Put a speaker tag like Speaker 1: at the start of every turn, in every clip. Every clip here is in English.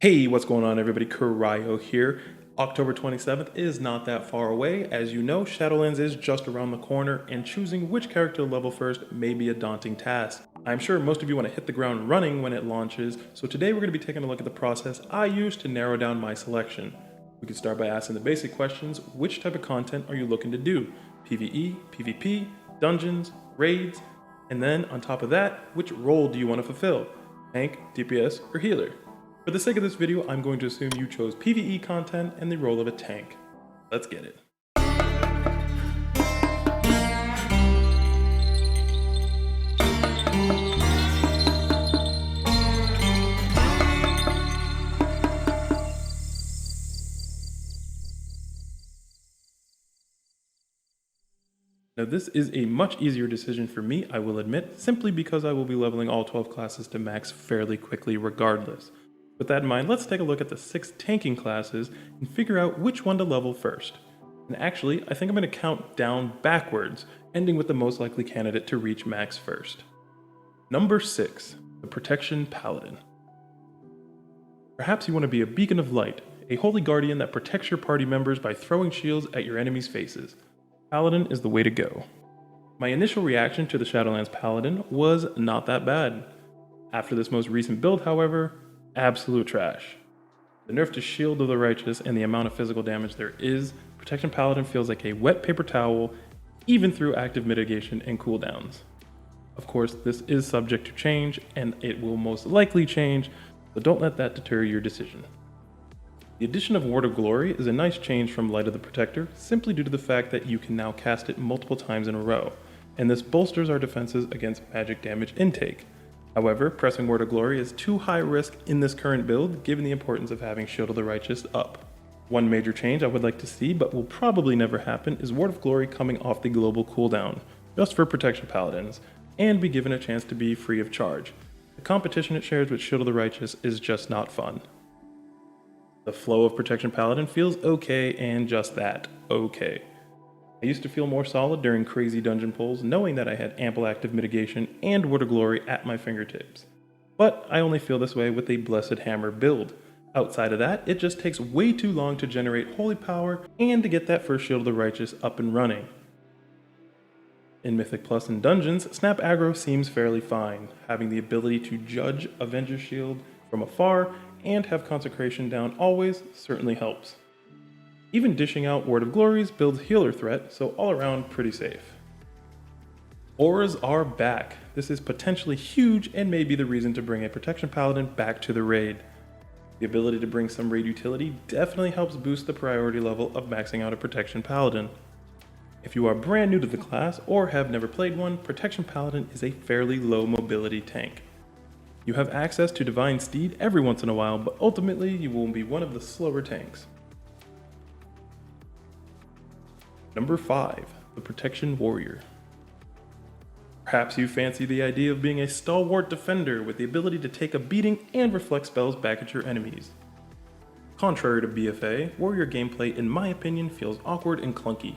Speaker 1: Hey, what's going on everybody? Cryo here. October 27th is not that far away. As you know, Shadowlands is just around the corner, and choosing which character to level first may be a daunting task. I'm sure most of you want to hit the ground running when it launches, so today we're going to be taking a look at the process I use to narrow down my selection. We can start by asking the basic questions: which type of content are you looking to do? PvE, PvP, dungeons, raids? And then on top of that, which role do you want to fulfill? Tank, DPS, or healer? For the sake of this video, I'm going to assume you chose PvE content and the role of a tank. Let's get it. Now this is a much easier decision for me, I will admit, simply because I will be leveling all 12 classes to max fairly quickly regardless. With that in mind, let's take a look at the 6 tanking classes and figure out which one to level first. And actually, I think I'm going to count down backwards, ending with the most likely candidate to reach max first. Number 6, the Protection Paladin. Perhaps you want to be a beacon of light, a holy guardian that protects your party members by throwing shields at your enemies' faces. Paladin is the way to go. My initial reaction to the Shadowlands Paladin was not that bad. After this most recent build, however, absolute trash. The nerf to Shield of the Righteous and the amount of physical damage there is, Protection Paladin feels like a wet paper towel, even through active mitigation and cooldowns. Of course, this is subject to change, and it will most likely change, so don't let that deter your decision. The addition of Word of Glory is a nice change from Light of the Protector, simply due to the fact that you can now cast it multiple times in a row, and this bolsters our defenses against magic damage intake. However, pressing Word of Glory is too high risk in this current build, given the importance of having Shield of the Righteous up. One major change I would like to see, but will probably never happen, is Word of Glory coming off the global cooldown, just for Protection Paladins, and be given a chance to be free of charge. The competition it shares with Shield of the Righteous is just not fun. The flow of Protection Paladin feels okay, and just that, okay. I used to feel more solid during crazy dungeon pulls, knowing that I had ample active mitigation and Word of Glory at my fingertips. But I only feel this way with a Blessed Hammer build. Outside of that, it just takes way too long to generate holy power and to get that first Shield of the Righteous up and running. In Mythic Plus and Dungeons, Snap Aggro seems fairly fine, having the ability to judge Avenger's Shield from afar and have Consecration down always certainly helps. Even dishing out Word of Glories builds healer threat, so all around pretty safe. Auras are back. This is potentially huge and may be the reason to bring a Protection Paladin back to the raid. The ability to bring some raid utility definitely helps boost the priority level of maxing out a Protection Paladin. If you are brand new to the class or have never played one, Protection Paladin is a fairly low mobility tank. You have access to Divine Steed every once in a while, but ultimately you will be one of the slower tanks. Number 5, the Protection Warrior. Perhaps you fancy the idea of being a stalwart defender with the ability to take a beating and reflect spells back at your enemies. Contrary to BFA, Warrior gameplay in my opinion feels awkward and clunky.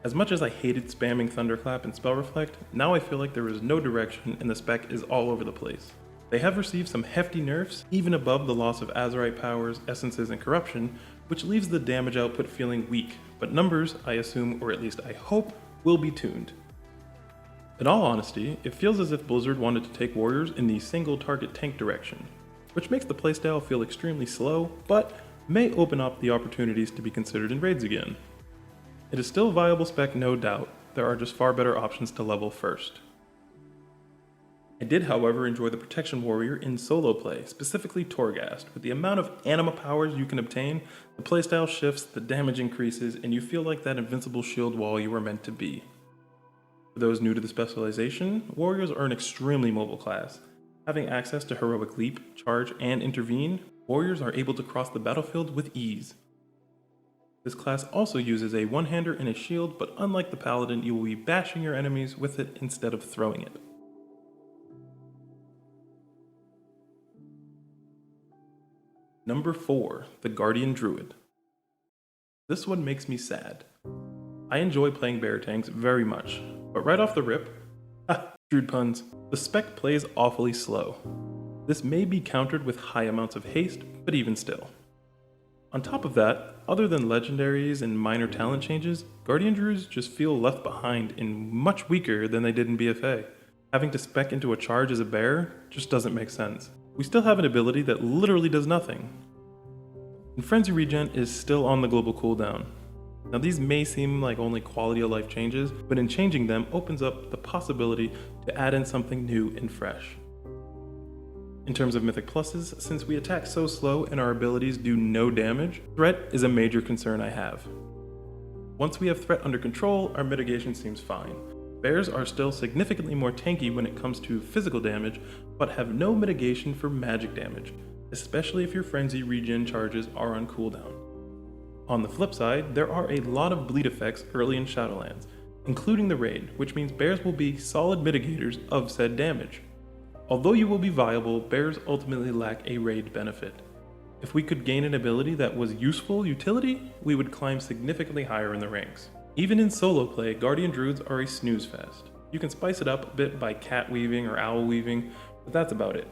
Speaker 1: As much as I hated spamming Thunderclap and Spell Reflect, now I feel like there is no direction and the spec is all over the place. They have received some hefty nerfs, even above the loss of Azerite powers, essences, and corruption, which leaves the damage output feeling weak, but numbers, I assume, or at least I hope, will be tuned. In all honesty, it feels as if Blizzard wanted to take warriors in the single target tank direction, which makes the playstyle feel extremely slow, but may open up the opportunities to be considered in raids again. It is still a viable spec, no doubt. There are just far better options to level first. I did, however, enjoy the Protection Warrior in solo play, specifically Torghast. With the amount of anima powers you can obtain, the playstyle shifts, the damage increases, and you feel like that invincible shield wall you were meant to be. For those new to the specialization, Warriors are an extremely mobile class. Having access to Heroic Leap, Charge, and Intervene, Warriors are able to cross the battlefield with ease. This class also uses a one-hander and a shield, but unlike the Paladin, you will be bashing your enemies with it instead of throwing it. Number 4, the Guardian Druid. This one makes me sad. I enjoy playing bear tanks very much, but right off the rip, Druid puns, the spec plays awfully slow. This may be countered with high amounts of haste, but even still. On top of that, other than legendaries and minor talent changes, Guardian Druids just feel left behind and much weaker than they did in BFA. Having to spec into a charge as a bear just doesn't make sense. We still have an ability that literally does nothing. And Frenzy Regen is still on the global cooldown. Now these may seem like only quality of life changes, but in changing them opens up the possibility to add in something new and fresh. In terms of Mythic Pluses, since we attack so slow and our abilities do no damage, threat is a major concern I have. Once we have threat under control, our mitigation seems fine. Bears are still significantly more tanky when it comes to physical damage, but have no mitigation for magic damage, especially if your Frenzy Regen charges are on cooldown. On the flip side, there are a lot of bleed effects early in Shadowlands, including the raid, which means bears will be solid mitigators of said damage. Although you will be viable, bears ultimately lack a raid benefit. If we could gain an ability that was useful utility, we would climb significantly higher in the ranks. Even in solo play, Guardian Druids are a snooze fest. You can spice it up a bit by cat weaving or owl weaving, but that's about it.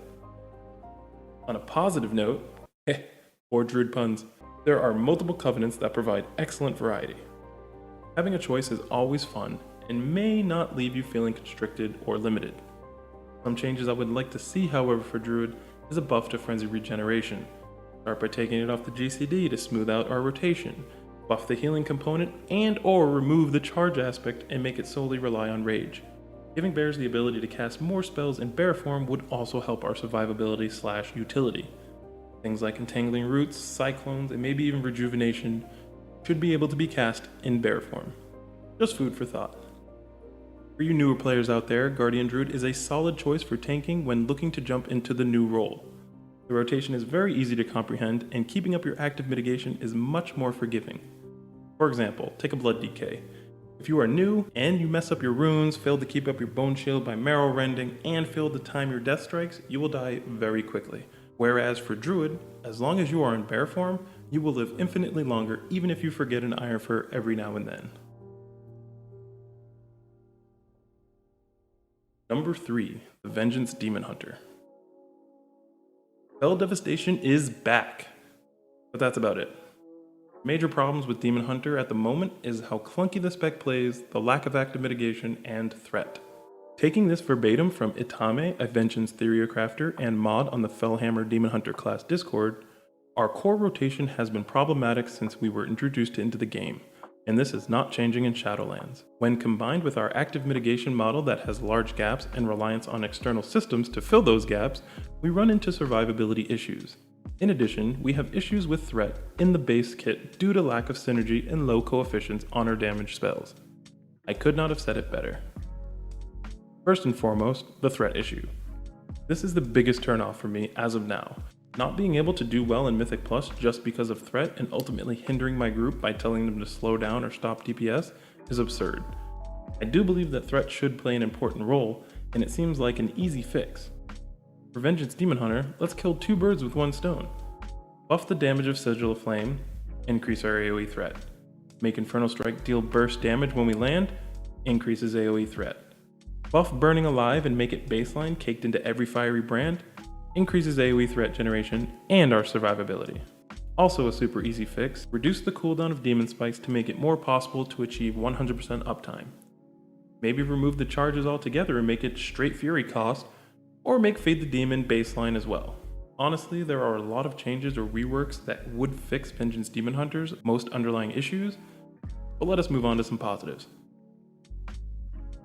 Speaker 1: On a positive note, poor Druid puns, there are multiple covenants that provide excellent variety. Having a choice is always fun and may not leave you feeling constricted or limited. Some changes I would like to see, however, for Druid is a buff to Frenzy Regeneration. Start by taking it off the GCD to smooth out our rotation, buff the healing component, and or remove the charge aspect and make it solely rely on rage. Giving bears the ability to cast more spells in bear form would also help our survivability / utility. Things like Entangling Roots, Cyclones, and maybe even Rejuvenation should be able to be cast in bear form. Just food for thought. For you newer players out there, Guardian Druid is a solid choice for tanking when looking to jump into the new role. The rotation is very easy to comprehend, and keeping up your active mitigation is much more forgiving. For example, take a Blood DK. If you are new, and you mess up your runes, fail to keep up your bone shield by marrow rending, and fail to time your death strikes, you will die very quickly. Whereas for Druid, as long as you are in bear form, you will live infinitely longer even if you forget an Iron Fur every now and then. Number 3, the Vengeance Demon Hunter. Spell Devastation is back, but that's about it. Major problems with Demon Hunter at the moment is how clunky the spec plays, the lack of active mitigation, and threat. Taking this verbatim from Itame, a Vengeance Theorycrafter and mod on the Fellhammer Demon Hunter class Discord, our core rotation has been problematic since we were introduced into the game, and this is not changing in Shadowlands. When combined with our active mitigation model that has large gaps and reliance on external systems to fill those gaps, we run into survivability issues. In addition, we have issues with threat in the base kit due to lack of synergy and low coefficients on our damage spells. I could not have said it better. First and foremost, the threat issue. This is the biggest turnoff for me as of now. Not being able to do well in Mythic Plus just because of threat and ultimately hindering my group by telling them to slow down or stop DPS is absurd. I do believe that threat should play an important role, and it seems like an easy fix. For Vengeance Demon Hunter, let's kill 2 birds with 1 stone. Buff the damage of Sigil of Flame, increase our AoE threat. Make Infernal Strike deal burst damage when we land, increases AoE threat. Buff Burning Alive and make it baseline caked into every fiery brand, increases AoE threat generation and our survivability. Also a super easy fix, reduce the cooldown of Demon Spikes to make it more possible to achieve 100% uptime. Maybe remove the charges altogether and make it straight Fury cost, or make Fade the Demon baseline as well. Honestly, there are a lot of changes or reworks that would fix Vengeance Demon Hunter's most underlying issues, but let us move on to some positives.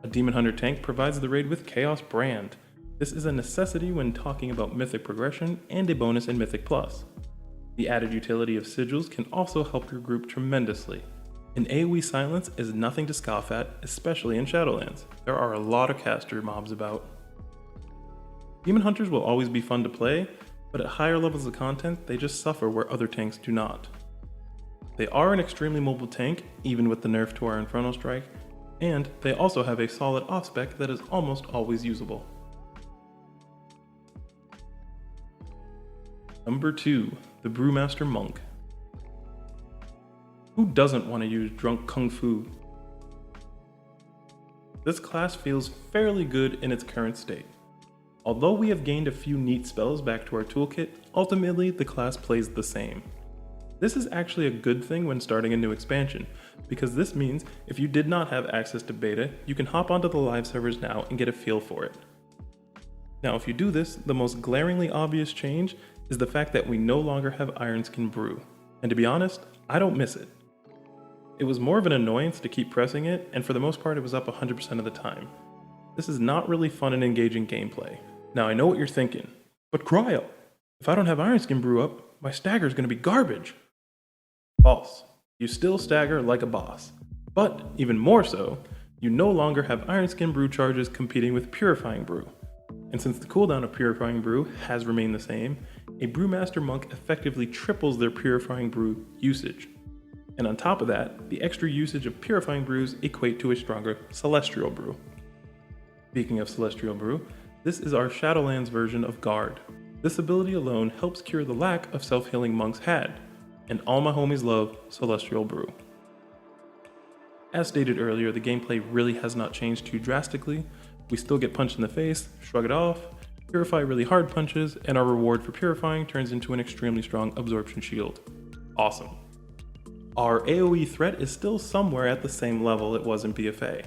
Speaker 1: A Demon Hunter tank provides the raid with Chaos Brand. This is a necessity when talking about Mythic progression and a bonus in Mythic Plus. The added utility of sigils can also help your group tremendously. An AoE silence is nothing to scoff at, especially in Shadowlands. There are a lot of caster mobs about. Demon Hunters will always be fun to play, but at higher levels of content, they just suffer where other tanks do not. They are an extremely mobile tank, even with the nerf to our Infernal Strike, and they also have a solid off-spec that is almost always usable. Number 2, the Brewmaster Monk. Who doesn't want to use Drunk Kung Fu? This class feels fairly good in its current state. Although we have gained a few neat spells back to our toolkit, ultimately the class plays the same. This is actually a good thing when starting a new expansion, because this means if you did not have access to beta, you can hop onto the live servers now and get a feel for it. Now if you do this, the most glaringly obvious change is the fact that we no longer have Ironskin Brew, and to be honest, I don't miss it. It was more of an annoyance to keep pressing it, and for the most part it was up 100% of the time. This is not really fun and engaging gameplay. Now I know what you're thinking, but Cryo, if I don't have Ironskin Brew up, my stagger is going to be garbage. False. You still stagger like a boss. But, even more so, you no longer have Ironskin Brew charges competing with Purifying Brew. And since the cooldown of Purifying Brew has remained the same, a Brewmaster Monk effectively triples their Purifying Brew usage. And on top of that, the extra usage of Purifying Brews equate to a stronger Celestial Brew. Speaking of Celestial Brew, this is our Shadowlands version of Guard. This ability alone helps cure the lack of self-healing monks had, and all my homies love Celestial Brew. As stated earlier, the gameplay really has not changed too drastically. We still get punched in the face, shrug it off, purify really hard punches, and our reward for purifying turns into an extremely strong absorption shield. Awesome. Our AoE threat is still somewhere at the same level it was in BFA,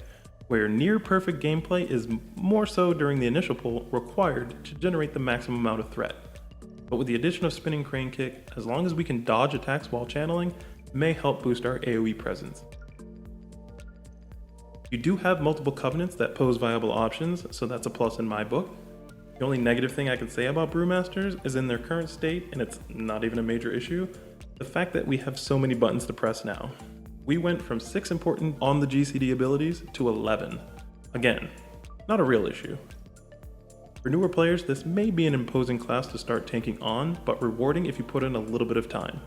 Speaker 1: where near perfect gameplay is more so during the initial pull required to generate the maximum amount of threat. But with the addition of Spinning Crane Kick, as long as we can dodge attacks while channeling, it may help boost our AoE presence. You do have multiple covenants that pose viable options, so that's a plus in my book. The only negative thing I can say about Brewmasters is in their current state, and it's not even a major issue, the fact that we have so many buttons to press now. We went from 6 important on the GCD abilities to 11. Again, not a real issue. For newer players, this may be an imposing class to start tanking on, but rewarding if you put in a little bit of time.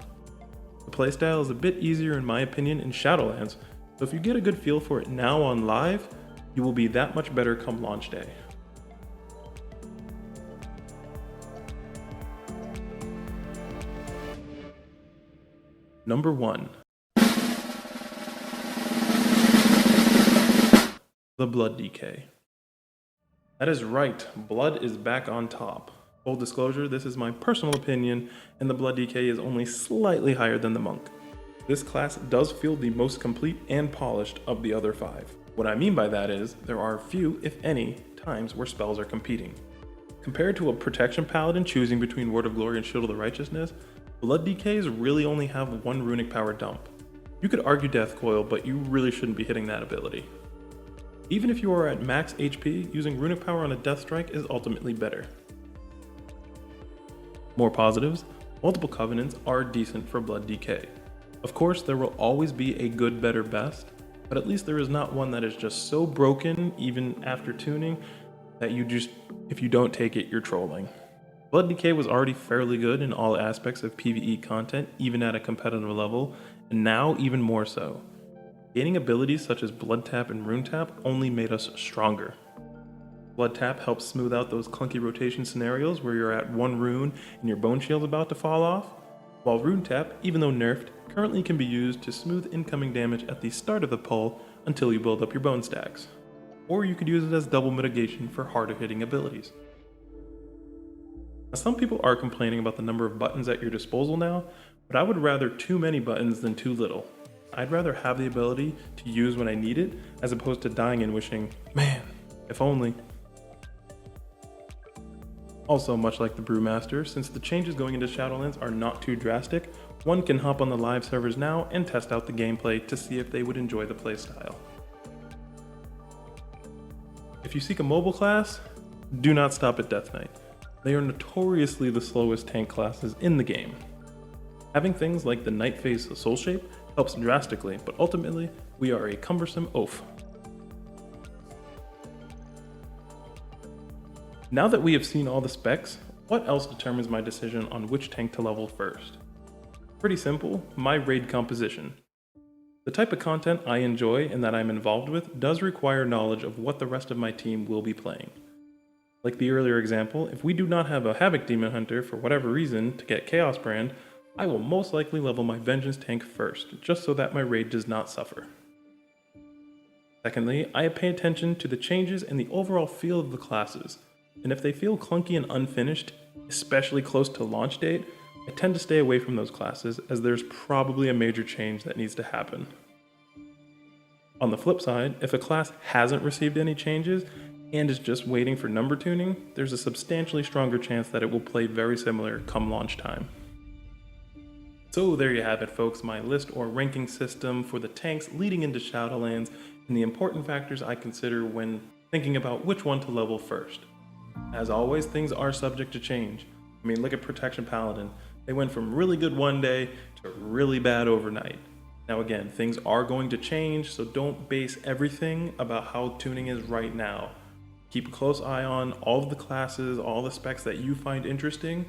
Speaker 1: The playstyle is a bit easier in my opinion in Shadowlands, so if you get a good feel for it now on live, you will be that much better come launch day. Number 1. The Blood Decay. That is right, blood is back on top. Full disclosure, this is my personal opinion, and the Blood Decay is only slightly higher than the Monk. This class does feel the most complete and polished of the other 5. What I mean by that is, there are few, if any, times where spells are competing. Compared to a Protection Paladin choosing between Word of Glory and Shield of the Righteousness, Blood Decays really only have one runic power dump. You could argue Death Coil, but you really shouldn't be hitting that ability. Even if you are at max HP, using runic power on a Death Strike is ultimately better. More positives, multiple covenants are decent for Blood Decay. Of course, there will always be a good, better, best, but at least there is not one that is just so broken, even after tuning, that if you don't take it, you're trolling. Blood Decay was already fairly good in all aspects of PvE content, even at a competitive level, and now even more so. Gaining abilities such as Blood Tap and Rune Tap only made us stronger. Blood Tap helps smooth out those clunky rotation scenarios where you're at 1 rune and your bone shield's about to fall off, while Rune Tap, even though nerfed, currently can be used to smooth incoming damage at the start of the pull until you build up your bone stacks. Or you could use it as double mitigation for harder hitting abilities. Now, some people are complaining about the number of buttons at your disposal now, but I would rather too many buttons than too little. I'd rather have the ability to use when I need it, as opposed to dying and wishing, man, if only. Also, much like the Brewmaster, since the changes going into Shadowlands are not too drastic, one can hop on the live servers now and test out the gameplay to see if they would enjoy the playstyle. If you seek a mobile class, do not stop at Death Knight. They are notoriously the slowest tank classes in the game. Having things like the Night Phase Soul Shape helps drastically, but ultimately, we are a cumbersome oaf. Now that we have seen all the specs, what else determines my decision on which tank to level first? Pretty simple, my raid composition. The type of content I enjoy and that I'm involved with does require knowledge of what the rest of my team will be playing. Like the earlier example, if we do not have a Havoc Demon Hunter for whatever reason to get Chaos Brand, I will most likely level my Vengeance tank first, just so that my raid does not suffer. Secondly, I pay attention to the changes in the overall feel of the classes. And if they feel clunky and unfinished, especially close to launch date, I tend to stay away from those classes as there's probably a major change that needs to happen. On the flip side, if a class hasn't received any changes and is just waiting for number tuning, there's a substantially stronger chance that it will play very similar come launch time. So there you have it, folks, my list or ranking system for the tanks leading into Shadowlands and the important factors I consider when thinking about which one to level first. As always, things are subject to change. I mean, look at Protection Paladin. They went from really good one day to really bad overnight. Now again, things are going to change, so don't base everything about how tuning is right now. Keep a close eye on all of the classes, all the specs that you find interesting.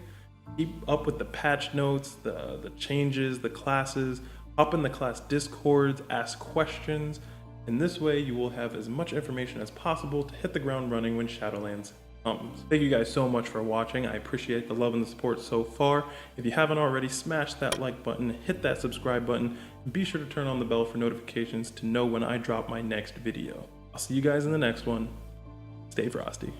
Speaker 1: Keep up with the patch notes, the changes, the classes, hop in the class discords, ask questions, and this way you will have as much information as possible to hit the ground running when Shadowlands comes. Thank you guys so much for watching. I appreciate the love and the support so far. If you haven't already, smash that like button, hit that subscribe button, and be sure to turn on the bell for notifications to know when I drop my next video. I'll see you guys in the next one. Stay frosty.